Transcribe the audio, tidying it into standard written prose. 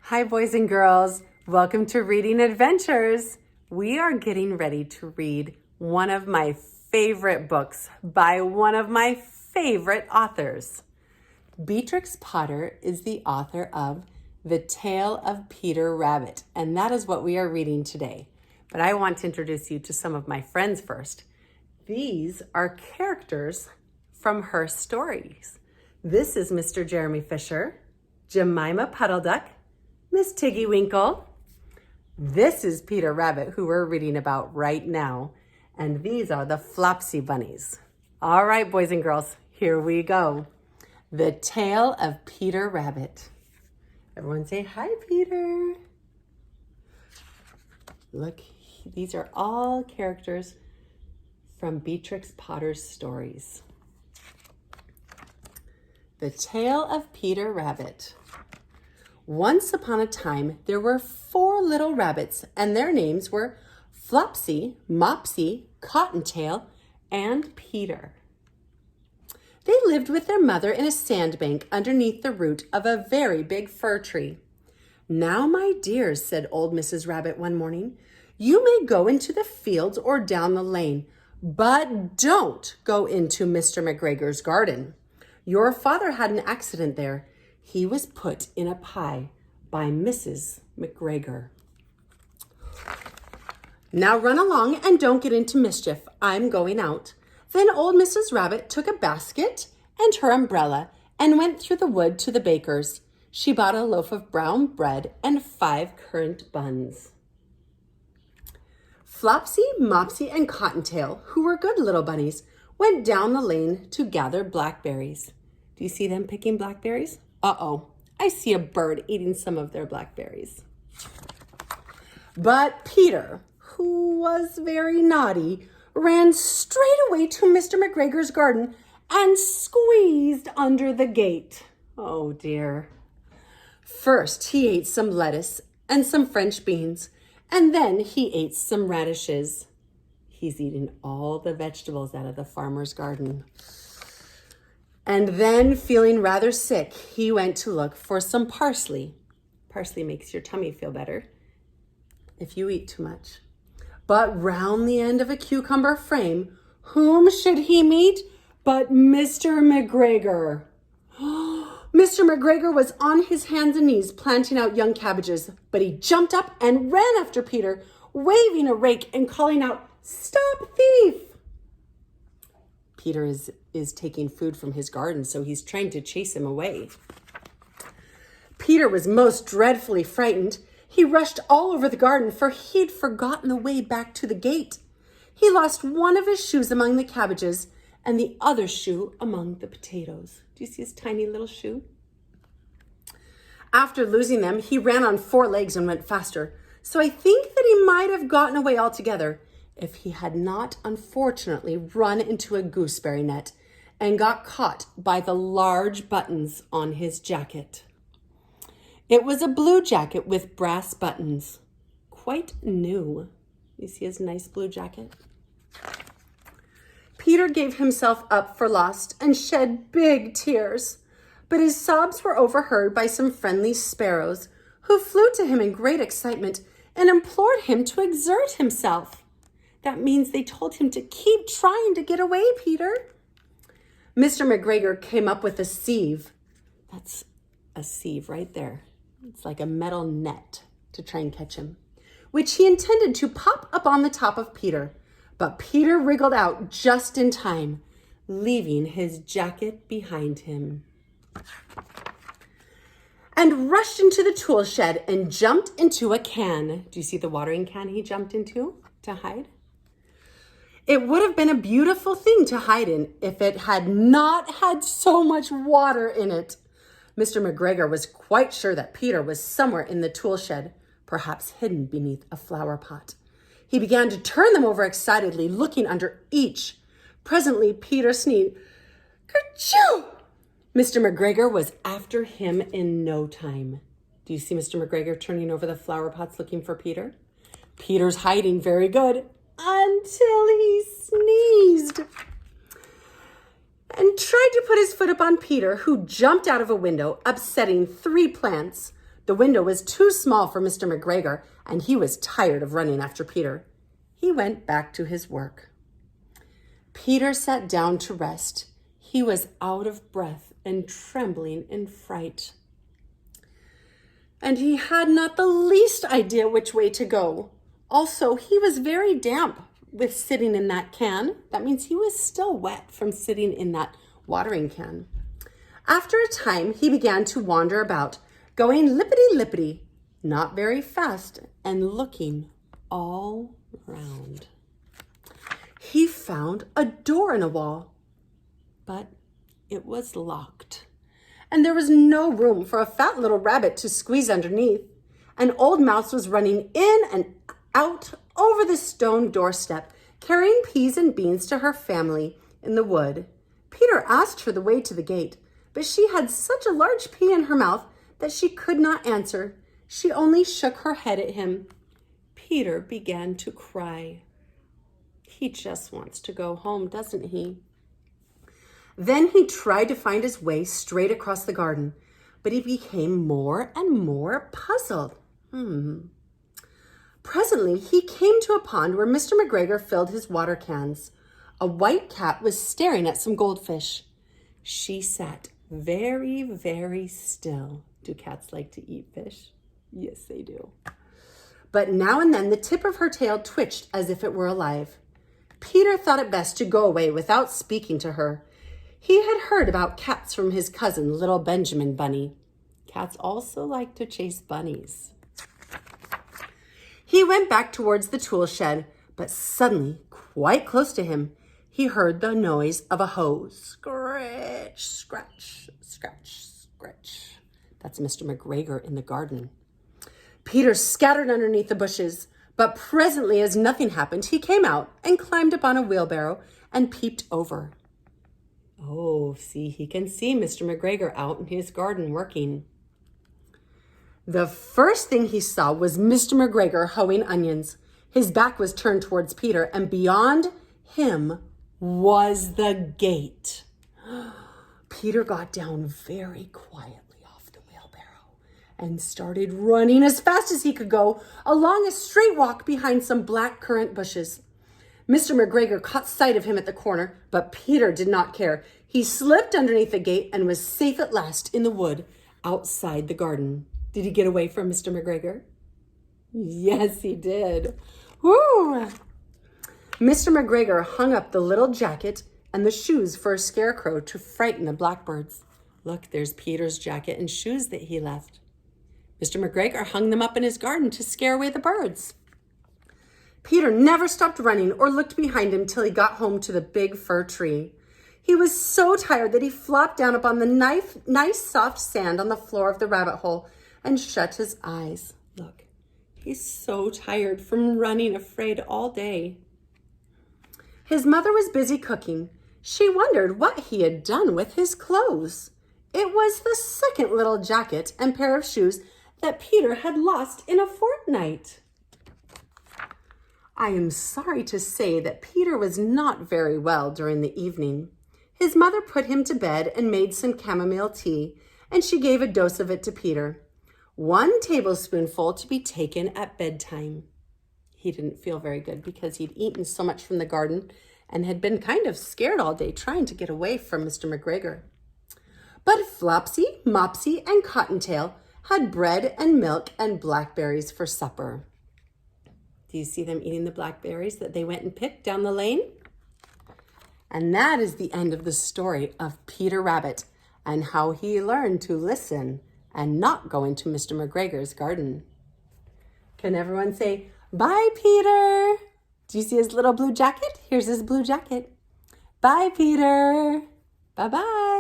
Hi, boys and girls. Welcome to Reading Adventures. We are getting ready to read one of my favorite books by one of my favorite authors. Beatrix Potter is the author of The Tale of Peter Rabbit, and that is what we are reading today. But I want to introduce you to some of my friends first. These are characters from her stories. This is Mr. Jeremy Fisher, Jemima Puddleduck, Miss Tiggy Winkle. This is Peter Rabbit, who we're reading about right now. And these are the Flopsy Bunnies. All right, boys and girls, here we go. The Tale of Peter Rabbit. Everyone say, hi, Peter. Look, these are all characters from Beatrix Potter's stories. The Tale of Peter Rabbit. Once upon a time, there were 4 little rabbits, and their names were Flopsy, Mopsy, Cottontail, and Peter. They lived with their mother in a sandbank underneath the root of a very big fir tree. "Now, my dears," said old Mrs. Rabbit one morning, "you may go into the fields or down the lane, but don't go into Mr. McGregor's garden. Your father had an accident there. He was put in a pie by Mrs. McGregor. Now run along and don't get into mischief. I'm going out." Then old Mrs. Rabbit took a basket and her umbrella and went through the wood to the baker's. She bought a loaf of brown bread and 5 currant buns. Flopsy, Mopsy, and Cottontail, who were good little bunnies, went down the lane to gather blackberries. Do you see them picking blackberries? Uh-oh, I see a bird eating some of their blackberries. But Peter, who was very naughty, ran straight away to Mr. McGregor's garden and squeezed under the gate. Oh dear. First, he ate some lettuce and some French beans, and then he ate some radishes. He's eating all the vegetables out of the farmer's garden. And then, feeling rather sick, he went to look for some parsley. Parsley makes your tummy feel better if you eat too much. But round the end of a cucumber frame, whom should he meet but Mr. McGregor? Mr. McGregor was on his hands and knees planting out young cabbages, but he jumped up and ran after Peter, waving a rake and calling out, "Stop, thief!" Peter is taking food from his garden, so he's trying to chase him away. Peter was most dreadfully frightened. He rushed all over the garden, for he'd forgotten the way back to the gate. He lost one of his shoes among the cabbages and the other shoe among the potatoes. Do you see his tiny little shoe? After losing them, he ran on 4 legs and went faster. So I think that he might have gotten away altogether if he had not unfortunately run into a gooseberry net and got caught by the large buttons on his jacket. It was a blue jacket with brass buttons, quite new. You see his nice blue jacket? Peter gave himself up for lost and shed big tears, but his sobs were overheard by some friendly sparrows who flew to him in great excitement and implored him to exert himself. That means they told him to keep trying to get away, Peter. Mr. McGregor came up with a sieve. That's a sieve right there. It's like a metal net to try and catch him, which he intended to pop up on the top of Peter. But Peter wriggled out just in time, leaving his jacket behind him, and rushed into the tool shed and jumped into a can. Do you see the watering can he jumped into to hide? It would have been a beautiful thing to hide in if it had not had so much water in it. Mr. McGregor was quite sure that Peter was somewhere in the tool shed, perhaps hidden beneath a flower pot. He began to turn them over excitedly, looking under each. Presently, Peter sneezed. Kerchoo! Mr. McGregor was after him in no time. Do you see Mr. McGregor turning over the flower pots looking for Peter? Peter's hiding very good until he sneezed and tried to put his foot upon Peter, who jumped out of a window, upsetting 3 plants. The window was too small for Mr. McGregor, and he was tired of running after Peter. He went back to his work. Peter sat down to rest. He was out of breath and trembling in fright. And he had not the least idea which way to go. Also, he was very damp with sitting in that can. That means he was still wet from sitting in that watering can. After a time, he began to wander about, going lippity-lippity, not very fast, and looking all round. He found a door in a wall, but it was locked, and there was no room for a fat little rabbit to squeeze underneath. An old mouse was running in and out over the stone doorstep, carrying peas and beans to her family in the wood. Peter asked her the way to the gate, but she had such a large pea in her mouth that she could not answer. She only shook her head at him. Peter began to cry. He just wants to go home, doesn't he? Then he tried to find his way straight across the garden, but he became more and more puzzled. Presently, he came to a pond where Mr. McGregor filled his water cans. A white cat was staring at some goldfish. She sat very, very still. Do cats like to eat fish? Yes, they do. But now and then the tip of her tail twitched as if it were alive. Peter thought it best to go away without speaking to her. He had heard about cats from his cousin, little Benjamin Bunny. Cats also like to chase bunnies. He went back towards the tool shed, but suddenly, quite close to him, he heard the noise of a hoe. Scratch, scratch, scratch, scratch. That's Mr. McGregor in the garden. Peter scattered underneath the bushes, but presently, as nothing happened, he came out and climbed up on a wheelbarrow and peeped over. Oh, see, he can see Mr. McGregor out in his garden working. The first thing he saw was Mr. McGregor hoeing onions. His back was turned towards Peter, and beyond him was the gate. Peter got down very quietly off the wheelbarrow and started running as fast as he could go along a straight walk behind some black currant bushes. Mr. McGregor caught sight of him at the corner, but Peter did not care. He slipped underneath the gate and was safe at last in the wood outside the garden. Did he get away from Mr. McGregor? Yes, he did. Woo! Mr. McGregor hung up the little jacket and the shoes for a scarecrow to frighten the blackbirds. Look, there's Peter's jacket and shoes that he left. Mr. McGregor hung them up in his garden to scare away the birds. Peter never stopped running or looked behind him till he got home to the big fir tree. He was so tired that he flopped down upon the nice soft sand on the floor of the rabbit hole and shut his eyes. Look, he's so tired from running afraid all day. His mother was busy cooking. She wondered what he had done with his clothes. It was the second little jacket and pair of shoes that Peter had lost in a fortnight. I am sorry to say that Peter was not very well during the evening. His mother put him to bed and made some chamomile tea, and she gave a dose of it to Peter. 1 tablespoonful to be taken at bedtime. He didn't feel very good because he'd eaten so much from the garden and had been kind of scared all day trying to get away from Mr. McGregor. But Flopsy, Mopsy, and Cottontail had bread and milk and blackberries for supper. Do you see them eating the blackberries that they went and picked down the lane? And that is the end of the story of Peter Rabbit and how he learned to listen and not go into Mr. McGregor's garden. Can everyone say, bye, Peter? Do you see his little blue jacket? Here's his blue jacket. Bye, Peter. Bye-bye.